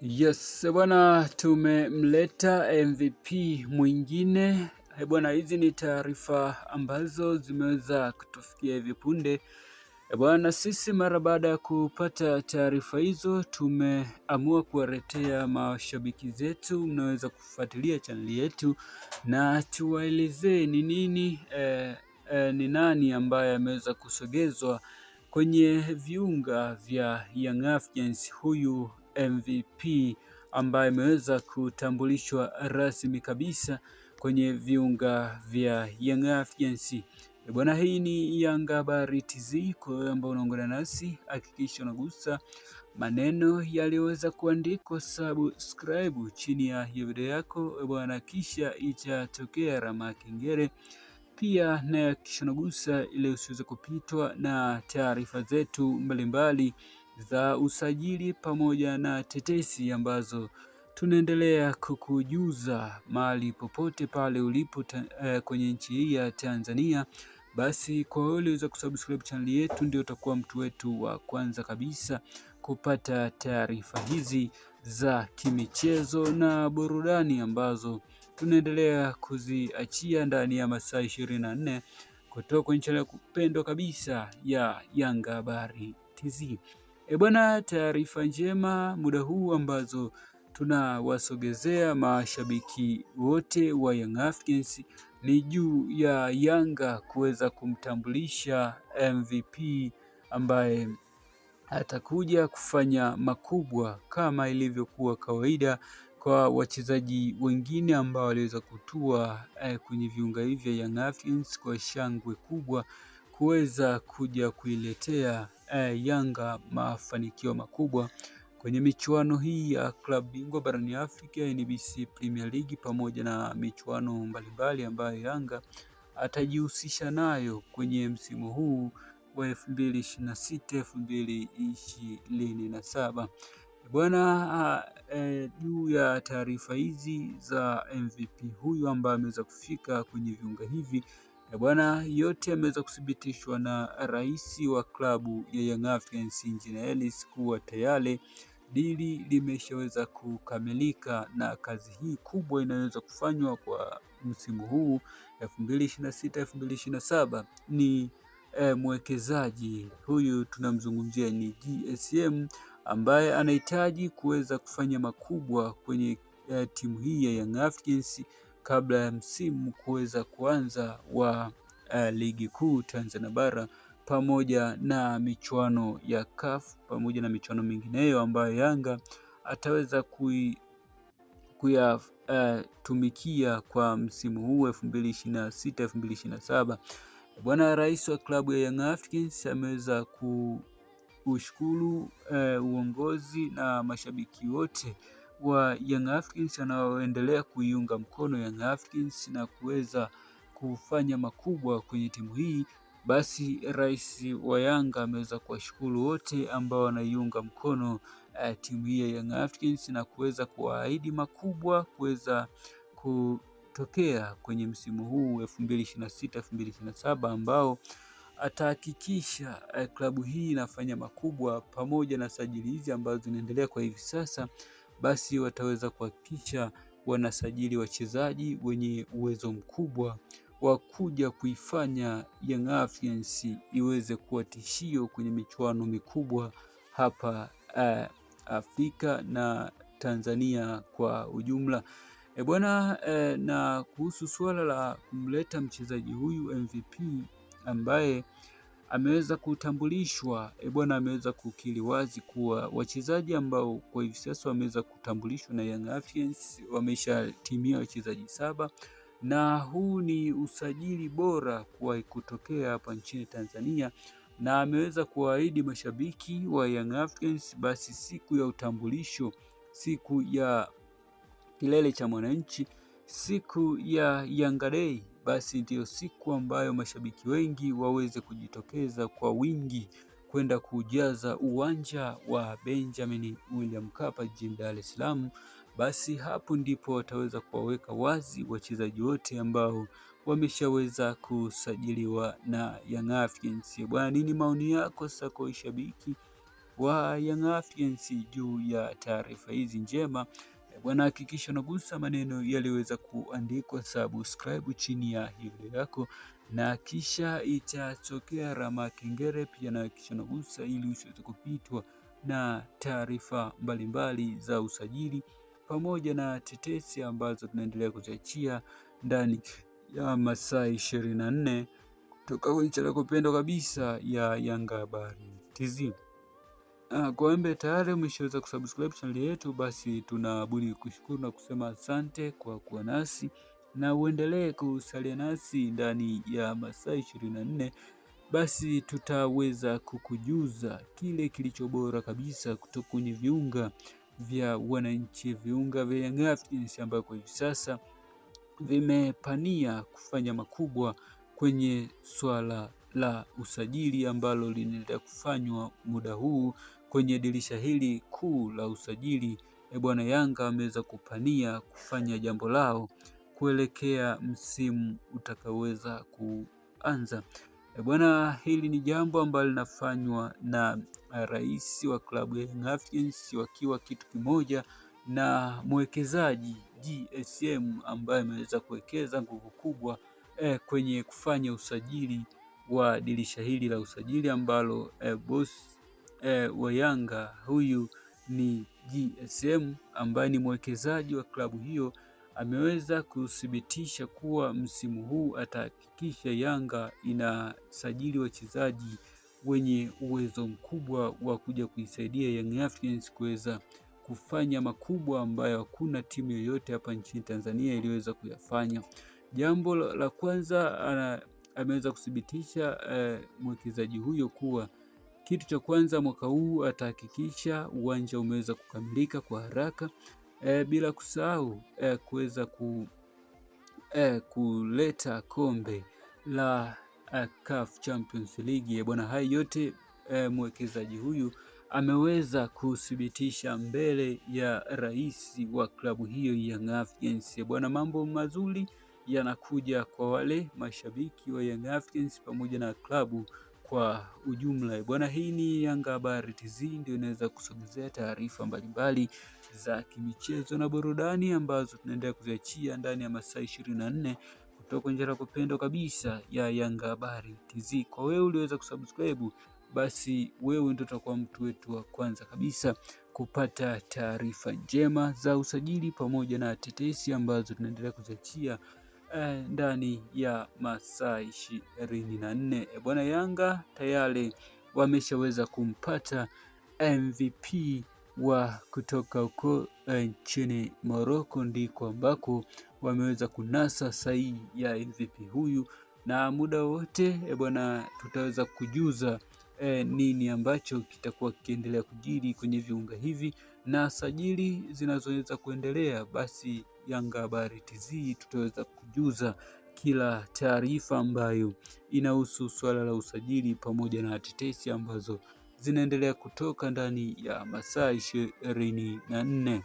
Yes, bwana, tumemleta MVP mwingine. Bwana, hizi ni taarifa ambazo zimeweza kutufikia hivi punde. Bwana, sisi mara baada ya kupata taarifa hizo tumeamua kuwaletea mashabiki zetu, mnaweza kufuatilia chaneli yetu na tuwaelezee ni nini ni nani ambaye ameweza kusogezwa kwenye viunga vya Young Africans, huyu MVP ambaye ameweza kutambulishwa rasmi kabisa kwenye viunga vya Young Africans. Bwana, hii ni Yanga Habari TZ. Kwa wewe ambao unaungana nasi, hakikisha unagusa maneno yaliyoweza kuandikwa subscribe chini ya hiyo video yako bwana, kisha itatokea alama ya kengele. Pia na hakikisha unagusa ili usiweze kupitwa na taarifa zetu mbalimbali za usajili pamoja na tetesi ambazo tunaendelea kukujuza mahali popote pale ulipo kwenye nchi hii ya Tanzania. Basi kwa wewe uliweza kusubscribe channel yetu, ndio utakuwa mtu wetu wa kwanza kabisa kupata taarifa hizi za kimichezo na burudani ambazo tunaendelea kuziachia ndani ya masaa 24 kutoka kwenye channel kupendwa kabisa ya Yanga Habari TZ. Bwana, taarifa njema muda huu ambazo tunawasogezea mashabiki wote wa Young Africans ni juu ya Yanga kuweza kumtambulisha MVP ambaye atakuja kufanya makubwa kama ilivyokuwa kawaida kwa wachezaji wengine ambao waliweza kutua kwenye viunga hivi vya Young Africans kwa shangwe kubwa kuweza kuja kuiletea Yanga mafanikio makubwa kwenye michuano hii ya klabu bingwa barani Afrika, NBC Premier League, pamoja na michuano mbalimbali ambayo Yanga atajihusisha nayo kwenye msimu huu wa 2026 2027. Bwana, juu ya taarifa hizi za MVP huyu ambaye ameweza kufika kwenye viunga hivi bwana, yote ameweza kuthibitishwa na rais wa klabu ya Young Africans Engineer Hersi kuwa tayari dili limeshaweza kukamilika, na kazi hii kubwa inaweza kufanywa kwa msimu huu 2026 2027 ni mwekezaji huyu tunamzungumzia ni GSM ambaye anahitaji kuweza kufanya makubwa kwenye timu hii ya Young Africans kabla ya msimu kuweza kuanza wa ligi kuu Tanzania bara pamoja na michuano ya CAF pamoja na michuano mingineyo ambayo Yanga ataweza kuyatumikia kwa msimu huu 2026 2027. Bwana, rais wa klabu ya Young Africans ameweza kushukuru uongozi na mashabiki wote wa Young Africans wanaoendelea kuiunga mkono Young Africans na kuweza kufanya makubwa kwenye timu hii. Basi rais wa Yanga ameweza kuwashukuru wote ambao wanaiunga mkono timu hii ya Young Africans na kuweza kuahidi makubwa kuweza kutokea kwenye msimu huu 2026 2027 ambao atahakikisha klabu hii inafanya makubwa pamoja na sajili hizi ambazo zinaendelea kwa hivi sasa. Basi wataweza kuhakikisha wanasajili wachezaji wenye uwezo mkubwa wa kuja kuifanya Young Africans iweze kuwa tishio kwenye michuano mikubwa hapa Afrika na Tanzania kwa ujumla. Bwana, na kuhusu suala la kumleta mchezaji huyu MVP ambaye ameweza kutambulishwa, bwana, ameweza kukiri wazi kuwa wachezaji ambao kwa hivi sasa wameweza kutambulishwa na Young Africans wameshatimia wachezaji 7, na huu ni usajili bora kuwahi kutokea hapa nchini Tanzania, na ameweza kuahidi mashabiki wa Young Africans basi siku ya utambulisho, siku ya kilele cha mwananchi, siku ya Yanga Day, basi ndiyo siku ambayo mashabiki wengi waweze kujitokeza kwa wingi kwenda kujaza uwanja wa Benjamin William Mkapa jijini Dar es Salaam. Basi hapo ndipo wataweza kuwaweka wazi wachezaji wote ambao wameshaweza kusajiliwa na Young Africans. Bwana, nini maoni yako sasa kwa shabiki wa Young Africans juu ya taarifa hizi njema. Bwana, hakikisha unagusa maneno yaliweza kuandikwa subscribe chini ya video yako, na kisha itatokea alama ya kengele pia, na hakikisha unagusa ili usiweze kupitwa na taarifa mbalimbali za usajili pamoja na tetesi ambazo tunaendelea kuziachia ndani ya masaa 24 kutoka kwenye channel kupendwa kabisa ya Yanga Habari TZ. Kwa wembe tayari umeshaweza kusubscribe channel yetu, basi tunabudi kushukuru na kusema asante kwa kuwa nasi, na uendelee kusalia nasi ndani ya masaa 24. Basi tutaweza kukujuza kile kilicho bora kabisa kutoka kwenye viunga vya wananchi, viunga vya Young Africans ambao kwa hivi sasa vimepania kufanya makubwa kwenye swala la usajili ambalo linaendelea kufanywa muda huu kwenye dirisha hili kuu la usajili. Bwana, Yanga ameweza kupania kufanya jambo lao kuelekea msimu utakaoweza kuanza. Bwana, hili ni jambo ambalo linafanywa na rais wa klabu ya Young Africans wakiwa kitu kimoja na mwekezaji GSM ambaye ameweza kuwekeza nguvu kubwa kwenye kufanya usajili wa dirisha hili la usajili ambalo boss wa Yanga huyu ni GSM ambaye ni mwekezaji wa klabu hiyo, ameweza kuthibitisha kuwa msimu huu atahakikisha Yanga inasajili wachezaji wenye uwezo mkubwa wa kuja kuisaidia Young Africans kuweza kufanya makubwa ambayo hakuna timu yoyote hapa nchini Tanzania iliweza kuyafanya. Jambo la kwanza ameweza kuthibitisha mwekezaji huyo kuwa kitu cha kwanza mwaka huu atahakikisha uwanja umeweza kukamilika kwa haraka, bila kusahau kuweza kuleta kombe la CAF Champions League. Bwana, hayo yote mwekezaji huyu ameweza kuthibitisha mbele ya rais wa klabu hiyo Young Africans. Bwana, mambo mazuri yanakuja kwa wale mashabiki wa Young Africans pamoja na klabu kwa ujumla. Bwana, hii ni Yanga Habari TZ, ndio inaweza kusogezea taarifa mbalimbali za kimichezo na burudani ambazo tunaendelea kuziachia ndani ya masaa 24 kutoka njia kupendwa kabisa ya Yanga Habari TZ. Kwa wewe uliweza kusubscribe, basi wewe ndio utakuwa mtu wetu wa kwanza kabisa kupata taarifa njema za usajili pamoja na tetesi ambazo tunaendelea kuziachia ndani ya masaa 24. Bwana, Yanga tayari wameshaweza kumpata MVP wa kutoka huko nchini Morocco, ndiko ambako wameweza kunasa sahihi ya MVP huyu, na muda wote bwana tutaweza kujuza nini ambacho kitakuwa kiendelea kujiri kwenye viunga hivi na sajili zinazoweza kuendelea. Basi Yanga Habari TZ tutaweza kujuza kila taarifa ambayo inahusu swala la usajili pamoja na tetesi ambazo zinaendelea kutoka ndani ya masaa 24.